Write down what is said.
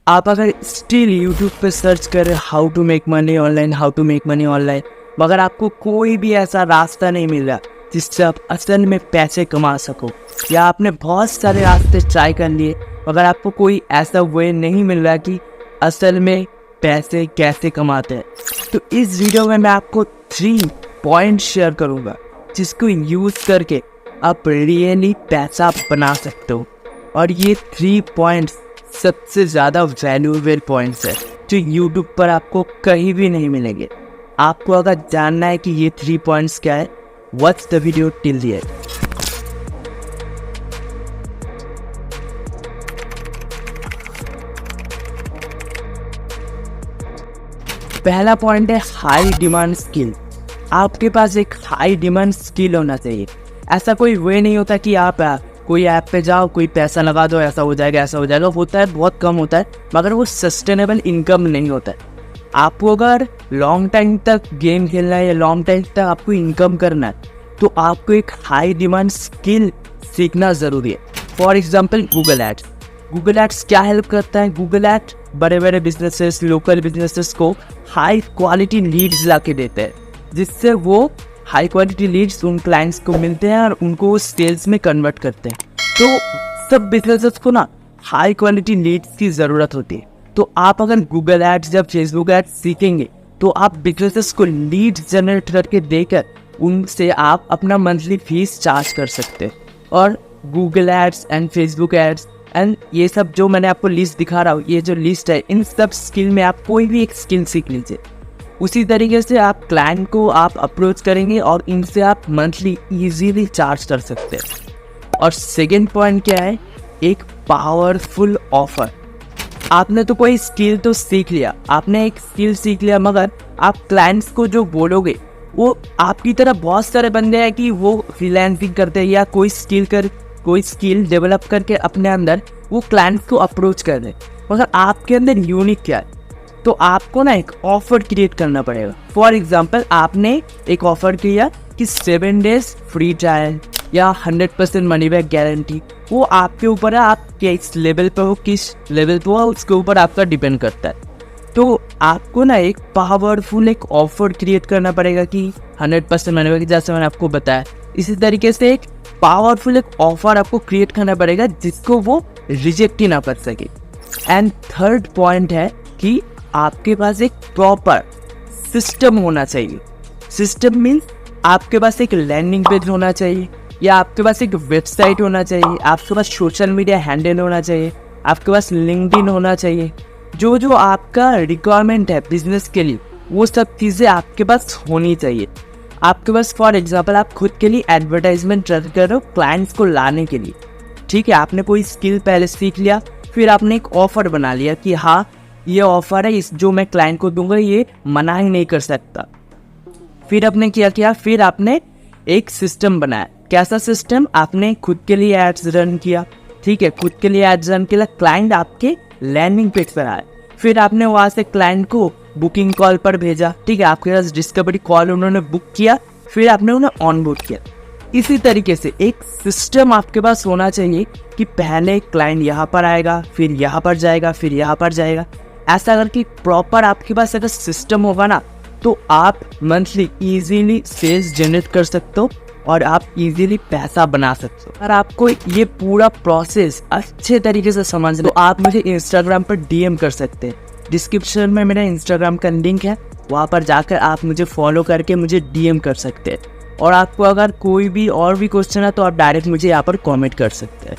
आप अगर still YouTube पे सर्च करें how to make money online, how to make money online, मगर आपको कोई भी ऐसा रास्ता नहीं मिल रहा जिससे आप असल में पैसे कमा सको, या आपने बहुत सारे रास्ते ट्राई कर लिए मगर आपको कोई ऐसा वे नहीं मिल रहा कि असल में पैसे कैसे कमाते हैं, तो इस वीडियो में मैं आपको 3 पॉइंट शेयर करूँगा जिसको यूज़ करके आप रियली पैसा बना सकते हो। और ये 3 पॉइंट्स सबसे ज़्यादा वैल्यूएबल पॉइंट्स है जो यूट्यूब पर आपको कहीं भी नहीं मिलेंगे। आपको अगर जानना है कि ये 3 पॉइंट्स क्या है, watch the video till the end. पहला पॉइंट है हाई डिमांड स्किल। आपके पास एक हाई डिमांड स्किल होना चाहिए। ऐसा कोई वे नहीं होता कि आप कोई ऐप पे जाओ, कोई पैसा लगा दो, ऐसा हो जाएगा ऐसा हो जाएगा। होता है, बहुत कम होता है, मगर वो सस्टेनेबल इनकम नहीं होता है। आपको अगर लॉन्ग टाइम तक गेम खेलना है या लॉन्ग टाइम तक आपको इनकम करना है तो आपको एक हाई डिमांड स्किल सीखना ज़रूरी है। For example Google ads. Google ads क्या हेल्प करता है? गूगल एड्स बड़े बड़े बिजनेसेस, लोकल बिजनेसेस को हाई क्वालिटी लीड्स ला के देते हैं, जिससे वो हाई क्वालिटी लीड्स उन क्लाइंट्स को मिलते हैं और उनको सेल्स में कन्वर्ट करते हैं। तो सब बिजनेसेस को ना हाई क्वालिटी लीड्स की ज़रूरत होती है। तो आप अगर गूगल एड्स या फेसबुक एड्स सीखेंगे तो आप बिजनेसेस को लीड्स जनरेट करके देकर उनसे आप अपना मंथली फीस चार्ज कर सकते हैं। और Google ads and Facebook ads and ये सब जो मैंने आपको लिस्ट दिखा रहा हूँ, ये जो लिस्ट है, इन सब स्किल में आप कोई भी एक स्किल सीख लीजिए। उसी तरीके से आप क्लाइंट को आप अप्रोच करेंगे और इनसे आप मंथली इजीली चार्ज कर सकते हैं। और सेकंड पॉइंट क्या है? एक पावरफुल ऑफर। आपने तो कोई स्किल तो सीख लिया, आपने एक स्किल सीख लिया, मगर आप क्लाइंट्स को जो बोलोगे वो आपकी तरह बहुत सारे बंदे हैं कि वो फ्रीलांसिंग करते हैं या कोई स्किल डेवलप करके अपने अंदर वो क्लाइंट्स को अप्रोच कर रहे, मगर आपके अंदर यूनिक क्या है? तो आपको ना एक ऑफर क्रिएट करना पड़ेगा। फॉर एग्जाम्पल आपने एक ऑफर किया कि 7 डेज फ्री ट्रायल या 100% मनी बैक गारंटी। वो आपके ऊपर है, आप किस लेवल पे हो, किस लेवल पे हो, उसके ऊपर आपका डिपेंड करता है। तो आपको ना एक पावरफुल एक ऑफर क्रिएट करना पड़ेगा कि 100% मनी बैक, जैसे मैंने आपको बताया। इसी तरीके से एक पावरफुल एक ऑफर आपको क्रिएट करना पड़ेगा जिसको वो रिजेक्ट ही ना कर सके। एंड थर्ड पॉइंट है कि आपके पास एक प्रॉपर सिस्टम होना चाहिए। सिस्टम मीन्स आपके पास एक लैंडिंग पेज होना चाहिए, या आपके पास एक वेबसाइट होना चाहिए, आपके पास सोशल मीडिया हैंडल होना चाहिए, आपके पास लिंक्डइन होना चाहिए। जो जो आपका रिक्वायरमेंट है बिजनेस के लिए, वो सब चीज़ें आपके पास होनी चाहिए। आपके पास फॉर एग्जाम्पल आप खुद के लिए एडवर्टाइजमेंट रन कर रहे हो क्लाइंट्स को लाने के लिए, ठीक है। आपने कोई स्किल पहले सीख लिया, फिर आपने एक ऑफर बना लिया कि हाँ ये ऑफर है, इस जो मैं क्लाइंट को दूंगा ये मना ही नहीं कर सकता। फिर आपने क्या किया? फिर आपने एक सिस्टम बनाया। कैसा सिस्टम? आपने खुद के लिए एड्स रन किया, ठीक है। खुद के लिए एड्स रन किया, क्लाइंट आपके लैंडिंग पेज पर आए, फिर आपने वहाँ से क्लाइंट को बुकिंग कॉल पर भेजा, ठीक है। आपके पास डिस्कवरी कॉल उन्होंने बुक किया, फिर आपने उन्हें ऑनबोर्ड किया। इसी तरीके से एक सिस्टम आपके पास होना चाहिए कि पहले क्लाइंट यहाँ पर आएगा, फिर यहाँ पर जाएगा, फिर यहाँ पर जाएगा। ऐसा करके प्रॉपर आपके पास अगर सिस्टम होगा ना तो आप मंथली इजीली सेल्स जनरेट कर सकते हो और आप इजीली पैसा बना सकते हो। अगर आपको ये पूरा प्रोसेस अच्छे तरीके से समझना तो आप मुझे इंस्टाग्राम पर डीएम कर सकते हैं। डिस्क्रिप्शन में मेरा इंस्टाग्राम का लिंक है, वहाँ पर जाकर आप मुझे फॉलो करके मुझे डीएम कर सकते हैं। और आपको अगर कोई भी और भी क्वेश्चन है तो आप डायरेक्ट मुझे यहाँ पर कॉमेंट कर सकते हैं।